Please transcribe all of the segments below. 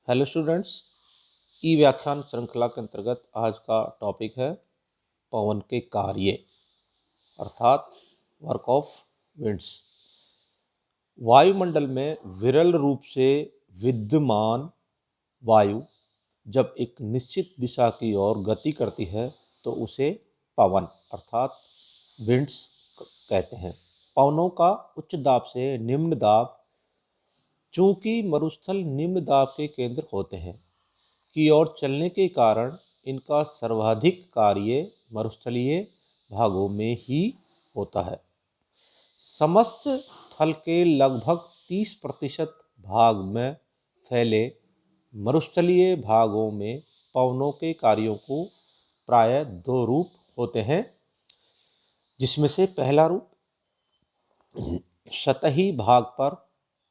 Hello students, ई व्याख्यान श्रृंखला के अंतर्गत आज का टॉपिक है पवन के कार्य अर्थात वर्क ऑफ विंड्स। वायुमंडल में विरल रूप से विद्यमान वायु जब एक निश्चित दिशा की ओर गति करती है तो उसे पवन अर्थात विंड्स कहते हैं। पवनों का उच्च दाब से निम्न दाब, चूंकि मरुस्थल निम्न दाब के केंद्र होते हैं, की ओर चलने के कारण इनका सर्वाधिक कार्य मरुस्थलीय भागों में ही होता है। समस्त थल के लगभग 30% भाग में फैले मरुस्थलीय भागों में पवनों के कार्यों को प्रायः दो रूप होते हैं, जिसमें से पहला रूप सतही भाग पर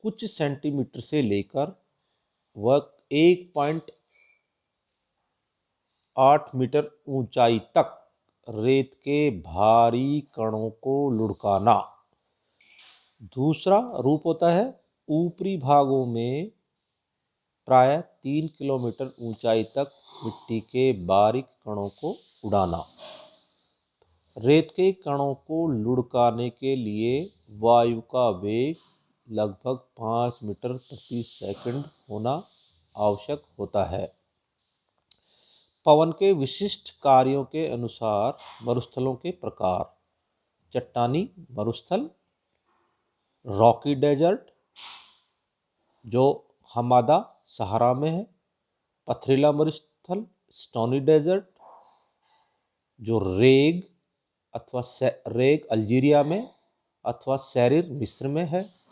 कुछ सेंटीमीटर से लेकर वह 1.8 मीटर ऊंचाई तक रेत के भारी कणों को लुढ़काना। दूसरा रूप होता है ऊपरी भागों में प्रायः 3 किलोमीटर ऊंचाई तक मिट्टी के बारीक कणों को उड़ाना। रेत के कणों को लुढ़काने के लिए वायु का वेग लगभग 5 मीटर प्रति सेकंड होना आवश्यक होता है। पवन के विशिष्ट कार्यों के अनुसार मरुस्थलों के प्रकार: चट्टानी मरुस्थल, रॉकी डेजर्ट जो हमादा सहारा में है, पथरीला मरुस्थल स्टोनी डेजर्ट जो रेग अल्जीरिया में अथवा सैरिर मिस्र में है,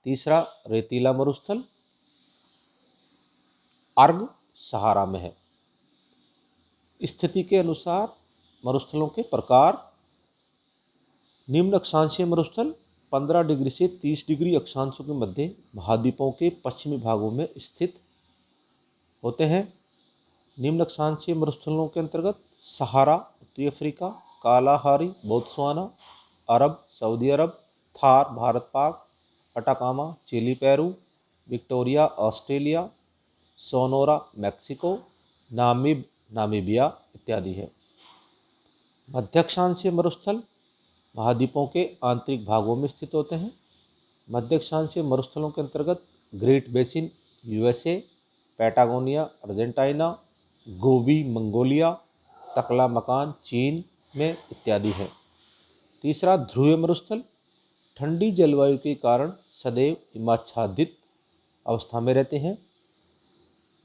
तीसरा रेतीला मरुस्थल अर्ग सहारा में है। स्थिति के अनुसार मरुस्थलों के प्रकार: निम्न अक्षांशीय मरुस्थल 15 डिग्री से 30 डिग्री अक्षांशों के मध्य महाद्वीपों के पश्चिमी भागों में स्थित होते हैं। निम्न अक्षांशीय मरुस्थलों के अंतर्गत सहारा उत्तरी अफ्रीका, कालाहारी बोत्सवाना, अरब सऊदी अरब, Thar Bharat Pak, Atacama chilli Peru, Victoria Australia, Sonora Mexico, Namibia इत्यादि है। मध्य अक्षांशीय मरुस्थल महाद्वीपों के आंतरिक भागों में स्थित होते हैं। मध्य अक्षांशीय मरुस्थलों के अंतर्गत great basin USA, Patagonia Argentina, Gobi Mongolia, Taklamakan चीन में इत्यादि है। तीसरा ध्रुवीय मरुस्थल ठंडी जलवायु के कारण सदैव हिमाच्छादित अवस्था में रहते हैं।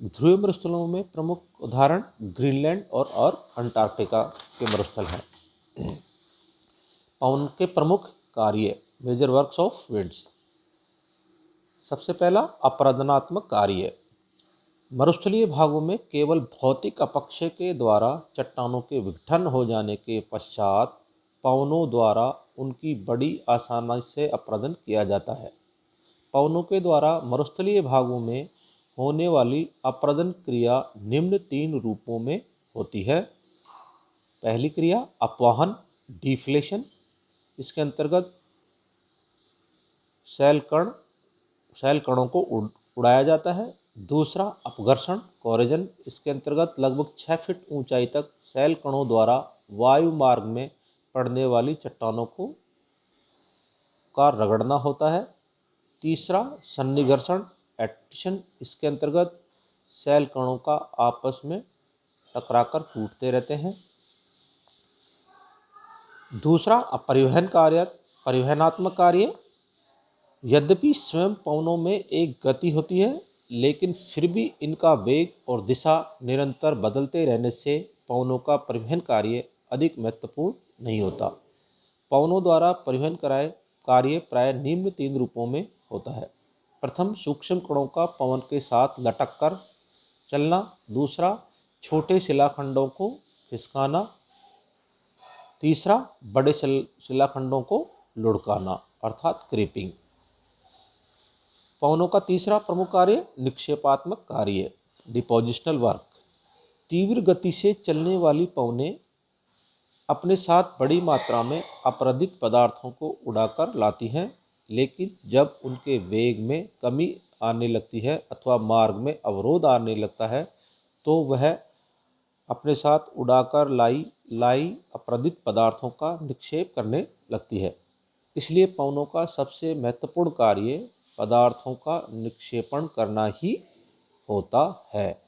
ध्रुवीय मरुस्थलों में प्रमुख उदाहरण ग्रीनलैंड और अंटार्कटिका के मरुस्थल हैं। पवन के प्रमुख कार्य मेजर वर्क्स ऑफ विंड्स। सबसे पहला अपरदनात्मक कार्य। मरुस्थलीय भागों में केवल भौतिक अपक्षय के द्वारा चट्टानों के विघटन हो जाने के पश्चात पवनों द्वारा उनकी बड़ी आसानी से अपरदन किया जाता है। पवनों के द्वारा मरुस्थलीय भागों में होने वाली अपरदन क्रिया निम्न 3 रूपों में होती है। पहली क्रिया अपवाहन डिफ्लेशन, इसके अंतर्गत शैल कणों को उड़ाया जाता है। दूसरा अपघर्षण कोरेजन, इसके अंतर्गत लगभग 6 फीट ऊंचाई तक शैल कणों द्वारा वायु मार्ग में पड़ने वाली चट्टानों का रगड़ना होता है। तीसरा सन्निघर्षण एट्रिशन, इसके अंतर्गत शैल कणों का आपस में टकराकर टूटते रहते हैं। दूसरा परिवहनात्मक कार्य। यद्यपि स्वयं पवनों में एक गति होती है, लेकिन फिर भी इनका वेग और दिशा निरंतर बदलते रहने से पवनों का परिवहन कार्य अधिक महत्वपूर्ण नहीं होता। पवनों द्वारा परिवहन कार्य प्राय निम्न 3 रूपों में होता है। प्रथम सूक्ष्म कणों का पवन के साथ लटक कर चलना। दूसरा छोटे शिलाखंडों को खिसकाना। तीसरा बड़े शिलाखंडों को लुढ़काना अर्थात क्रीपिंग। पवनों का तीसरा प्रमुख कार्य निक्षेपात्मक कार्य डिपोजिशनल वर्क। तीव्र गति से चलने वाली पवनें अपने साथ बड़ी मात्रा में अपरदित पदार्थों को उड़ाकर लाती हैं, लेकिन जब उनके वेग में कमी आने लगती है अथवा मार्ग में अवरोध आने लगता है तो वह अपने साथ उड़ाकर लाई अपराधित पदार्थों का निक्षेप करने लगती है। इसलिए पवनों का सबसे महत्वपूर्ण कार्य पदार्थों का निक्षेपण करना ही होता है।